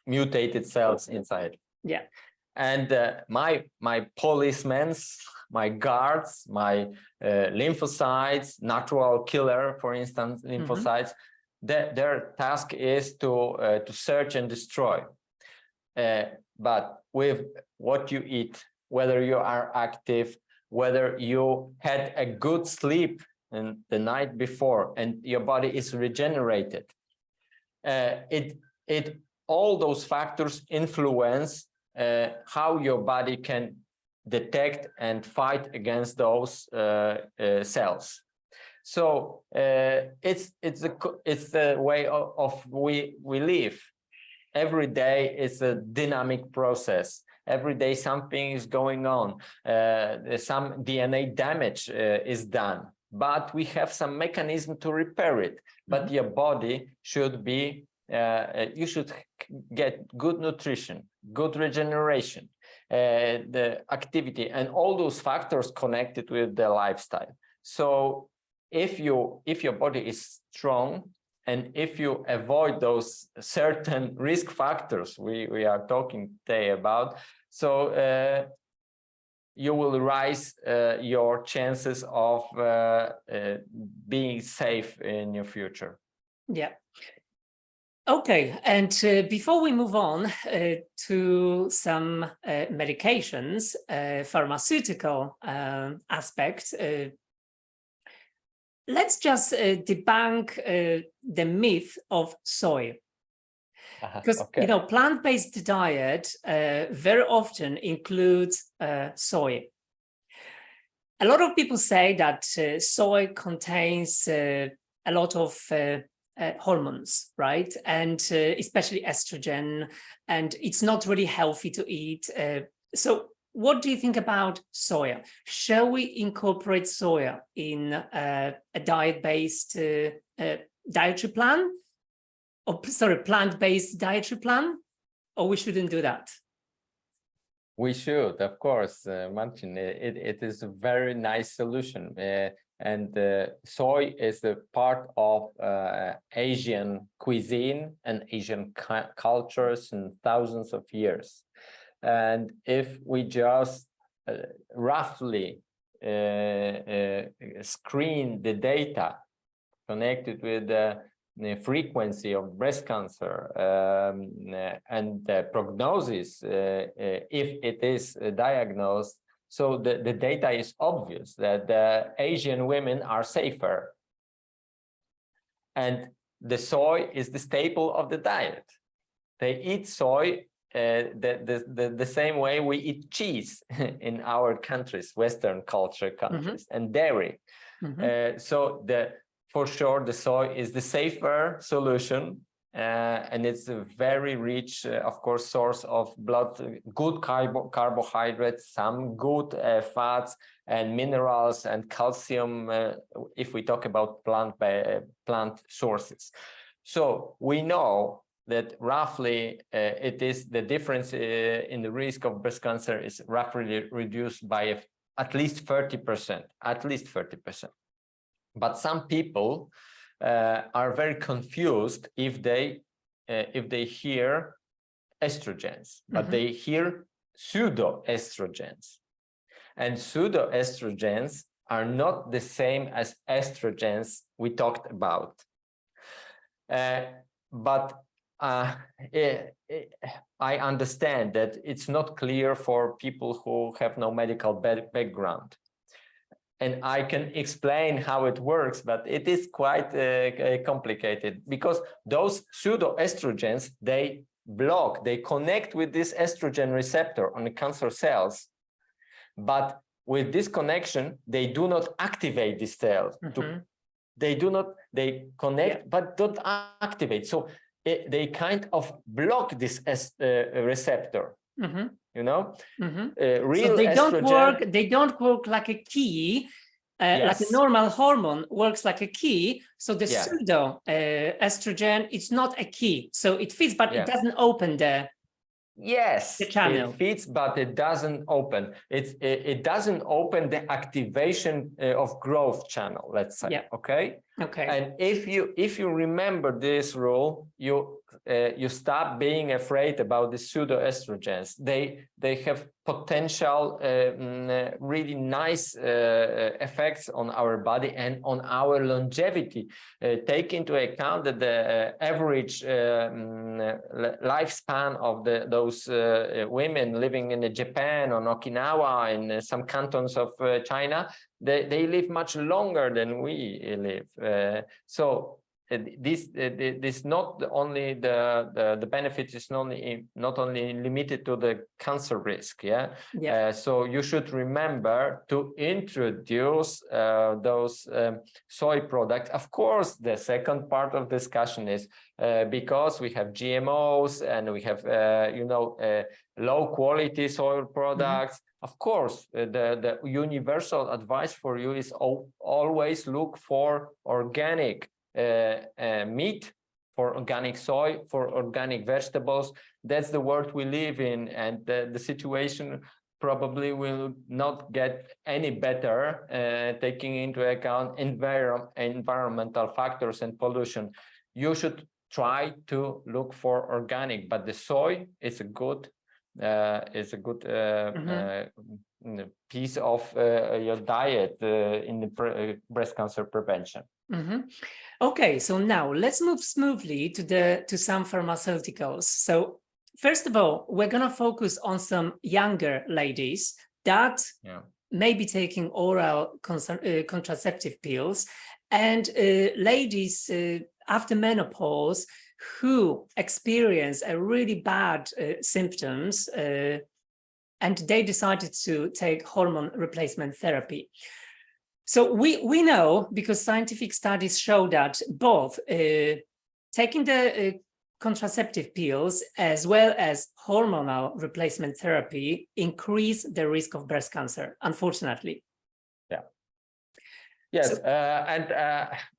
[SPEAKER 2] mutated cells inside.
[SPEAKER 1] Yeah.
[SPEAKER 2] And my policemen, my guards, my lymphocytes, natural killer, for instance, lymphocytes, their task is to search and destroy. But with what you eat, whether you are active, whether you had a good sleep in the night before and your body is regenerated, all those factors influence how your body can detect and fight against those cells. So it's the way of we live. Every day is a dynamic process. Every day something is going on. Some DNA damage is done, but we have some mechanism to repair it. But your body should be, you should get good nutrition, good regeneration, the activity, and all those factors connected with the lifestyle. So if your body is strong, and if you avoid those certain risk factors we are talking today about, so you will rise your chances of being safe in your future.
[SPEAKER 1] Yeah. Okay, and before we move on to some medications, pharmaceutical aspects, let's just debunk the myth of soy. Because you know, plant-based diet very often includes soy. A lot of people say that soy contains a lot of hormones, right? And especially estrogen, and it's not really healthy to eat. So what do you think about soya? Shall we incorporate soya in a diet-based dietary plan? Or sorry, plant-based dietary plan? Or we shouldn't do that?
[SPEAKER 2] We should, of course, Marcin. It is a very nice solution. And soy is a part of Asian cuisine and Asian cultures in thousands of years. And if we just roughly screen the data connected with the frequency of breast cancer and the prognosis, if it is diagnosed, so the data is obvious that the Asian women are safer. And the soy is the staple of the diet. They eat soy the same way we eat cheese in our countries, Western culture countries, and dairy. So for sure, the soy is the safer solution. And it's a very rich, of course, source of good carbohydrates, some good fats and minerals and calcium, if we talk about plant sources. So we know that roughly it is the difference in the risk of breast cancer is roughly reduced by at least 30%, at least 30%. But some people are very confused if they hear estrogens, but they hear pseudoestrogens, and pseudoestrogens are not the same as estrogens we talked about. But I understand that it's not clear for people who have no medical background. And I can explain how it works, but it is quite complicated because those pseudoestrogens, they connect with this estrogen receptor on the cancer cells. But with this connection, they do not activate these cells they do not, they connect, but don't activate. So they kind of block this receptor, you know? Real
[SPEAKER 1] So they don't
[SPEAKER 2] estrogen,
[SPEAKER 1] work, they don't work like a key, like a normal hormone works like a key. So the pseudo estrogen, it's not a key. So it fits, but it doesn't open the channel.
[SPEAKER 2] It fits, but it doesn't open. It doesn't open the activation of growth channel, let's say. Okay. And if you remember this rule, you stop being afraid about the pseudo estrogens. They have potential really nice effects on our body and on our longevity. Take into account that the average lifespan of those women living in Japan or Okinawa in some cantons of China, they live much longer than we live. So this not only the benefits is not only limited to the cancer risk. So you should remember to introduce those soy products. Of course, the second part of discussion is because we have GMOs and we have low quality soil products. Of course, the universal advice for you is always look for organic meat, for organic soy, for organic vegetables. That's the world we live in, and the situation probably will not get any better, taking into account environmental factors and pollution. You should try to look for organic, but the soy is a good piece of your diet in the breast cancer prevention.
[SPEAKER 1] Okay, so now let's move smoothly to some pharmaceuticals. So first of all, we're going to focus on some younger ladies that may be taking oral contraceptive pills, and ladies after menopause who experience a really bad symptoms, and they decided to take hormone replacement therapy. So we know, because scientific studies show that both taking the contraceptive pills as well as hormonal replacement therapy increase the risk of breast cancer, unfortunately.
[SPEAKER 2] Yes, and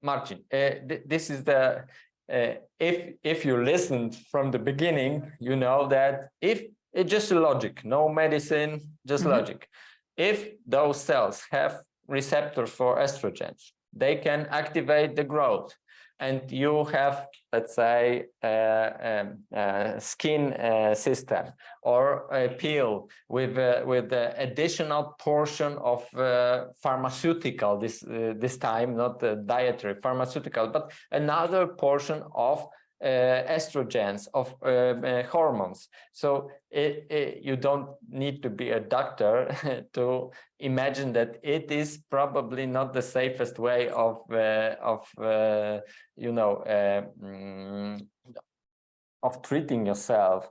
[SPEAKER 2] Marcin, this is the if you listened from the beginning, you know that if it's just logic, no medicine, just logic. If those cells have receptors for estrogens, they can activate the growth, and you have, let's say, a skin system or a pill with the additional portion of pharmaceutical, this time not dietary pharmaceutical, but another portion of estrogens, of hormones. So you don't need to be a doctor to imagine that it is probably not the safest way of treating yourself.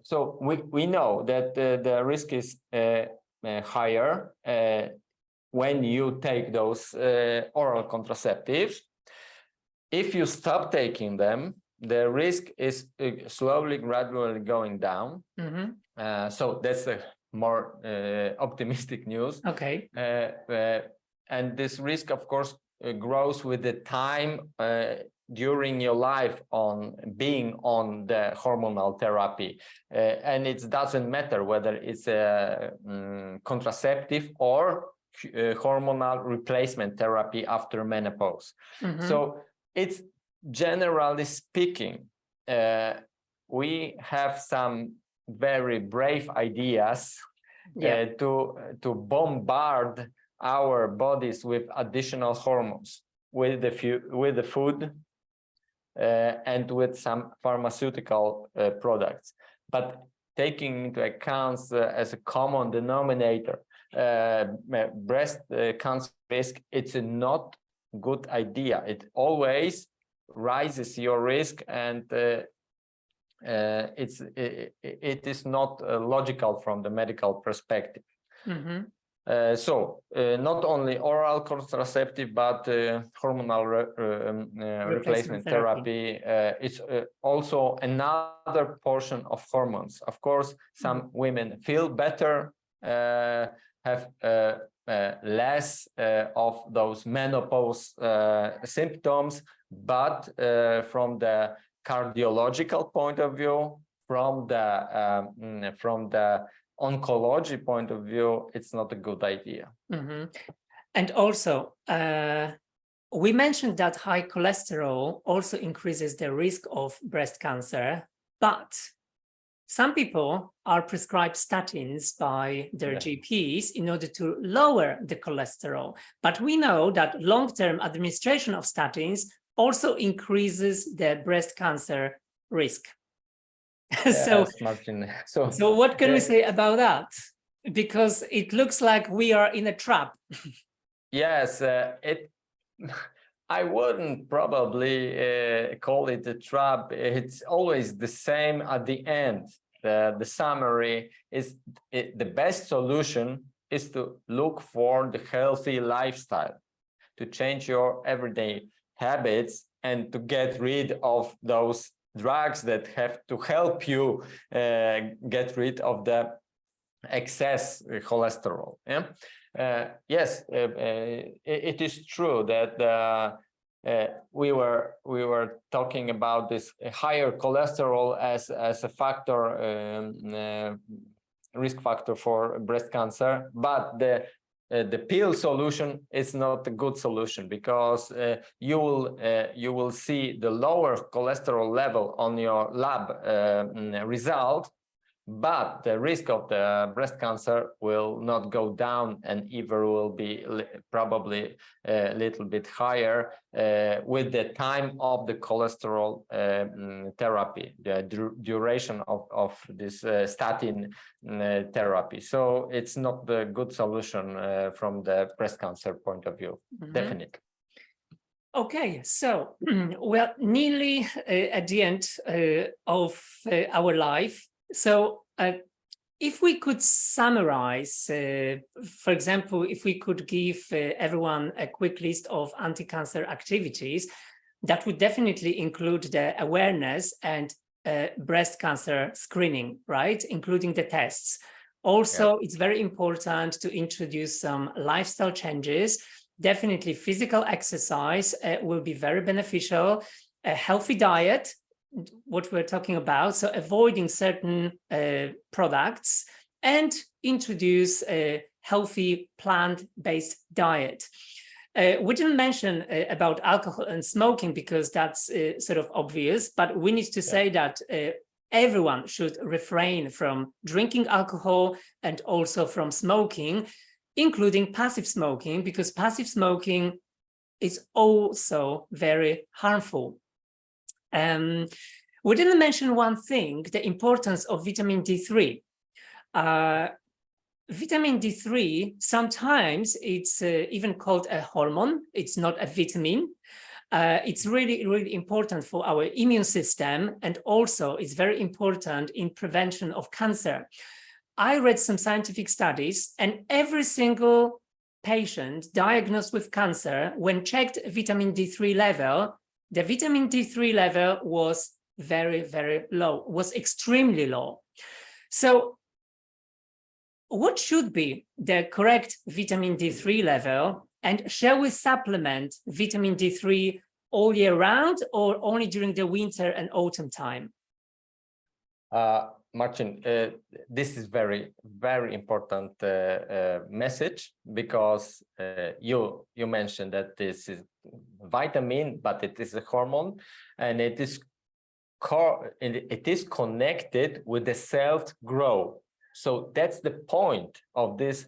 [SPEAKER 2] So we know that the risk is higher when you take those oral contraceptives. If you stop taking them, the risk is slowly, gradually going down. So that's the more optimistic news.
[SPEAKER 1] Okay.
[SPEAKER 2] And this risk, of course, grows with the time during your life on being on the hormonal therapy. And it doesn't matter whether it's a contraceptive or hormonal replacement therapy after menopause. So it's, generally speaking, we have some very brave ideas to bombard our bodies with additional hormones, with the food and with some pharmaceutical products. But taking into account as a common denominator breast cancer risk, it's a not good idea. It always rises your risk, and it is not logical from the medical perspective. Not only oral contraceptive, but hormonal replacement therapy. It's also another portion of hormones. Of course, some women feel better, have less of those menopause symptoms, but from the cardiological point of view, from the oncology point of view, it's not a good idea.
[SPEAKER 1] And also, we mentioned that high cholesterol also increases the risk of breast cancer, but some people are prescribed statins by their GPs in order to lower the cholesterol. But we know that long-term administration of statins also increases the breast cancer risk.
[SPEAKER 2] Yes, Marcin.
[SPEAKER 1] So what can we say about that? Because it looks like we are in a trap.
[SPEAKER 2] Yes, I wouldn't probably call it a trap. It's always the same at the end. The summary is the best solution is to look for the healthy lifestyle, to change your everyday habits and to get rid of those drugs that have to help you get rid of the excess cholesterol. Yes, it is true that we were talking about this higher cholesterol as a factor, risk factor for breast cancer, but the pill solution is not a good solution, because you will see the lower cholesterol level on your lab result, but the risk of the breast cancer will not go down, and even will be probably a little bit higher with the time of the cholesterol therapy, the duration of this statin therapy. So it's not the good solution from the breast cancer point of view, definitely.
[SPEAKER 1] Okay, so we're nearly at the end of our life. So if we could summarize, for example, if we could give everyone a quick list of anti-cancer activities, that would definitely include the awareness and breast cancer screening, right? Including the tests. Also, it's very important to introduce some lifestyle changes. Definitely physical exercise will be very beneficial. A healthy diet, what we're talking about, so avoiding certain products, and introduce a healthy plant-based diet. We didn't mention about alcohol and smoking because that's sort of obvious, but we need to say that everyone should refrain from drinking alcohol and also from smoking, including passive smoking, because passive smoking is also very harmful. We didn't mention one thing, the importance of vitamin D3. Vitamin D3, sometimes it's even called a hormone. It's not a vitamin. It's really, really important for our immune system, and also it's very important in prevention of cancer. I read some scientific studies, and every single patient diagnosed with cancer, when checked vitamin D3 level, the vitamin D3 level was very, very low, was extremely low. So what should be the correct vitamin D3 level? And shall we supplement vitamin D3 all year round or only during the winter and autumn time?
[SPEAKER 2] Marcin, this is very, very important message, because you mentioned that this is vitamin, but it is a hormone, and it is connected with the cell's growth. So that's the point of this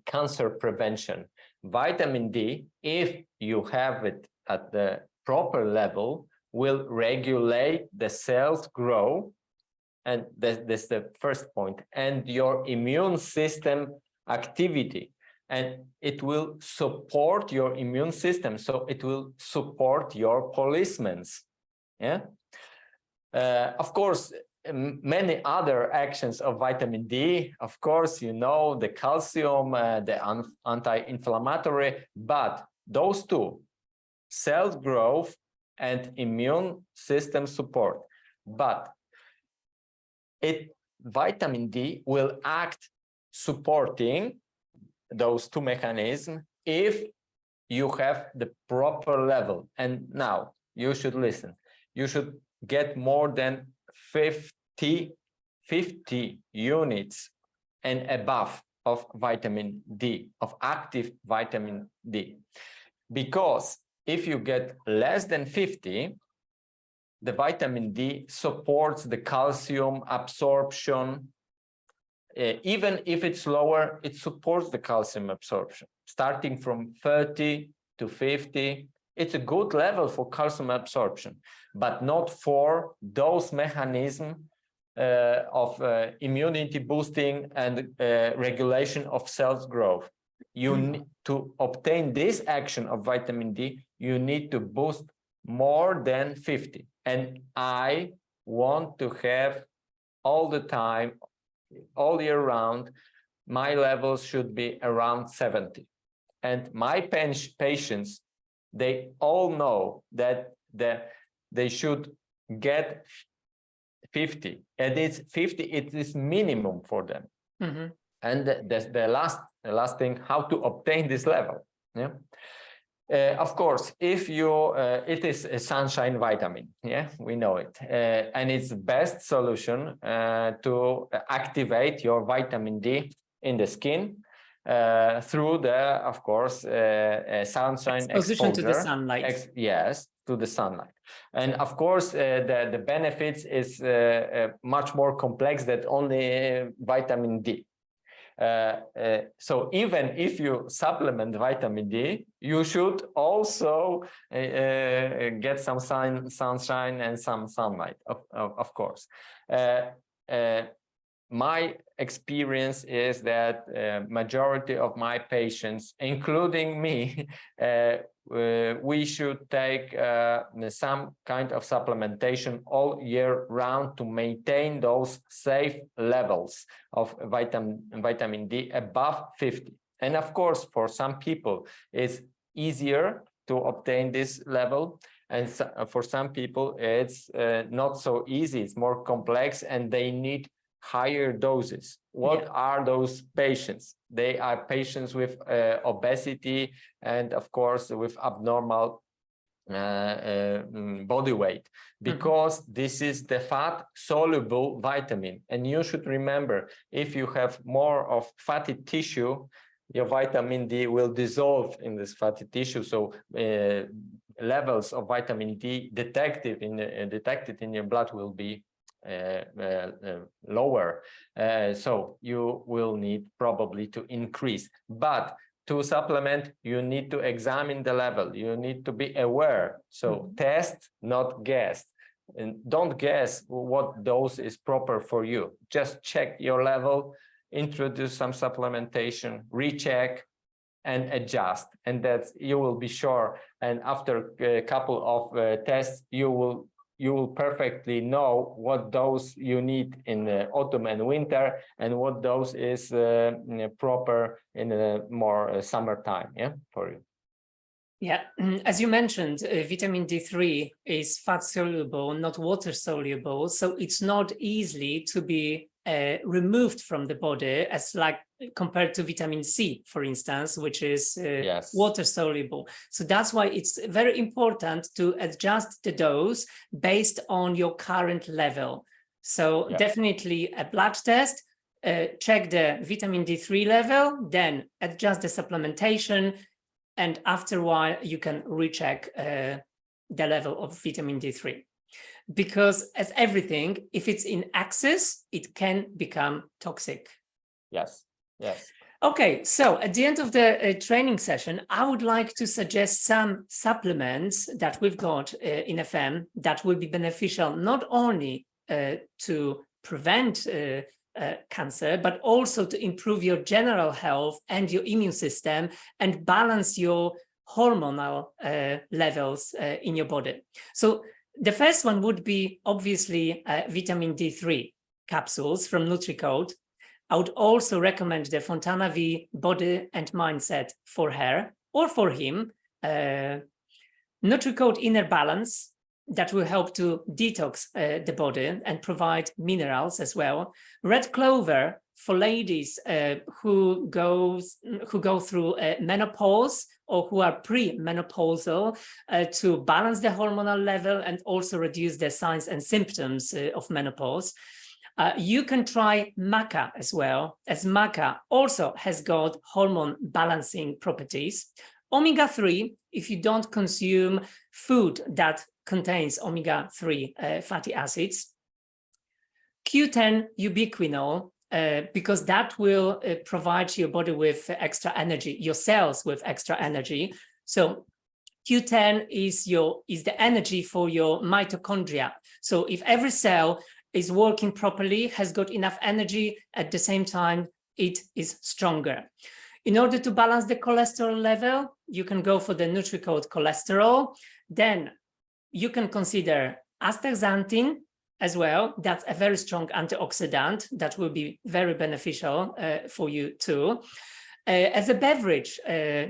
[SPEAKER 2] cancer prevention. Vitamin D, if you have it at the proper level, will regulate the cell's growth, and that's the first point, and your immune system activity, and it will support your immune system, so it will support your policemen. Of course, many other actions of vitamin D. Of course, you know, the calcium, the anti-inflammatory, but those two, cell growth and immune system support. But vitamin D will act supporting those two mechanisms if you have the proper level. And now you should listen. You should get more than 50 units and above of vitamin D, of active vitamin D. Because if you get less than 50, the vitamin D supports the calcium absorption. Even if it's lower, it supports the calcium absorption. Starting from 30 to 50, it's a good level for calcium absorption, but not for those mechanisms of immunity boosting and regulation of cell growth. You need to obtain this action of vitamin D, you need to boost more than 50. And I want to have all the time, all year round, my levels should be around 70. And my patients, they all know that they should get 50. And it's 50, it is minimum for them. Mm-hmm. And the last thing, how to obtain this level. Yeah. Of course, if you, it is a sunshine vitamin, yeah, we know it. And it's the best solution to activate your vitamin D in the skin through the, of course, sunshine exposure
[SPEAKER 1] to the sunlight.
[SPEAKER 2] Yes, to the sunlight. And of course, the benefits is much more complex than only vitamin D. So even if you supplement vitamin D, you should also get some sunshine and some sunlight, of course. My experience is that majority of my patients, including me, we should take some kind of supplementation all year round to maintain those safe levels of vitamin D above 50. And of course, for some people, it's easier to obtain this level. And for some people, it's not so easy. It's more complex and they need higher doses. What are those patients? They are patients with obesity and of course with abnormal body weight, because this is the fat soluble vitamin. And you should remember, if you have more of fatty tissue, your vitamin D will dissolve in this fatty tissue. So levels of vitamin D detected in your blood will be lower, so you will need probably to increase. But to supplement, you need to examine the level. You need to be aware. So test, not guess. And don't guess what dose is proper for you. Just check your level, introduce some supplementation, recheck, and adjust. And that's, you will be sure. And after a couple of tests, you will perfectly know what dose you need in the autumn and winter, and what dose is proper in the more summertime, yeah, for you.
[SPEAKER 1] Yeah, as you mentioned, vitamin D3 is fat soluble, not water soluble, so it's not easily to be removed from the body, as like compared to vitamin C, for instance, which is water soluble. So that's why it's very important to adjust the dose based on your current level. So definitely a blood test, check the vitamin D3 level, then adjust the supplementation, and after a while you can recheck the level of vitamin D3. Because as everything, if it's in excess, it can become toxic.
[SPEAKER 2] Yes, yes.
[SPEAKER 1] Okay, so at the end of the training session, I would like to suggest some supplements that we've got in FM that will be beneficial not only to prevent cancer, but also to improve your general health and your immune system and balance your hormonal levels in your body. So The first one would be obviously vitamin D3 capsules from NutriCode. I would also recommend the Fontana V Body and Mindset for her or for him. NutriCode Inner Balance, that will help to detox the body and provide minerals as well. Red Clover for ladies who go through menopause or who are pre-menopausal to balance the hormonal level and also reduce the signs and symptoms of menopause. You can try maca as well, as maca also has got hormone balancing properties. Omega-3, if you don't consume food that contains omega-3 fatty acids. Q10 ubiquinol, because that will provide your body with extra energy, your cells with extra energy. So Q10 is the energy for your mitochondria. So if every cell is working properly, has got enough energy, at the same time, it is stronger. In order to balance the cholesterol level, you can go for the NutriCode cholesterol. Then you can consider astaxanthin as well. That's a very strong antioxidant that will be very beneficial for you too. As a beverage,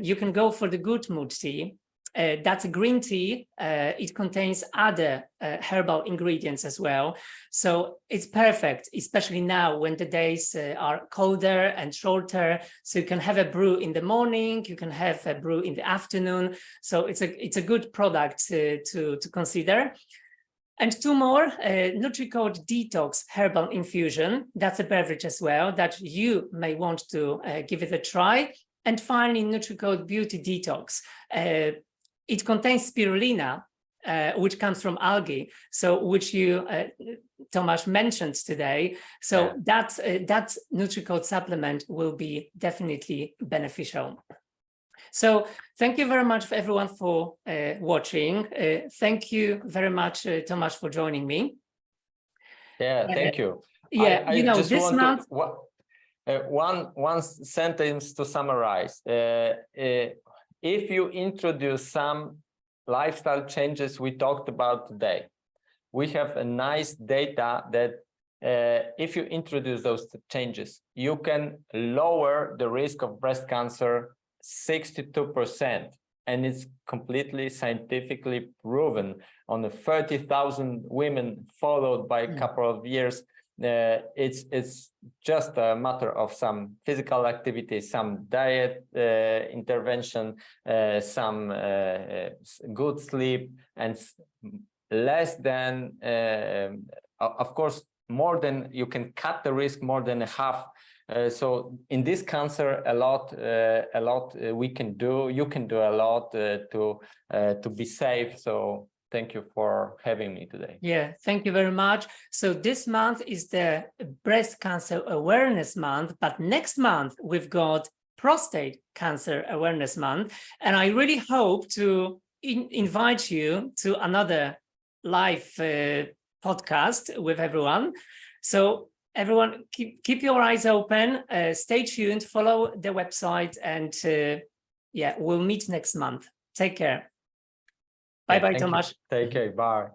[SPEAKER 1] you can go for the Good Mood tea. That's a green tea. It contains other herbal ingredients as well. So it's perfect, especially now when the days are colder and shorter. So you can have a brew in the morning, you can have a brew in the afternoon. So it's a good product to consider. And two more, NutriCode Detox Herbal Infusion. That's a beverage as well that you may want to give it a try. And finally, NutriCode Beauty Detox. It contains spirulina, which comes from algae, so which you, Tomasz, mentioned today. So that NutriCode supplement will be definitely beneficial. So thank you very much for everyone for watching. Thank you very much, Tomasz, for joining me.
[SPEAKER 2] Yeah, thank you.
[SPEAKER 1] Yeah,
[SPEAKER 2] I
[SPEAKER 1] you know,
[SPEAKER 2] just
[SPEAKER 1] this month.
[SPEAKER 2] One sentence to summarize. If you introduce some lifestyle changes we talked about today, we have a nice data that if you introduce those changes, you can lower the risk of breast cancer 62%. And it's completely scientifically proven on the 30,000 women followed by a couple of years. It's just a matter of some physical activity, some diet intervention, some good sleep, and less than, of course, more than you can cut the risk more than half. So in this cancer, a lot we can do. You can do a lot to be safe. So thank you for having me today.
[SPEAKER 1] Yeah, thank you very much. So this month is the Breast Cancer Awareness Month, but next month we've got Prostate Cancer Awareness Month. And I really hope to invite you to another live podcast with everyone. So everyone, keep your eyes open, stay tuned, follow the website, and yeah, we'll meet next month. Take care. Bye-bye, Tomasz.
[SPEAKER 2] Take care. Bye.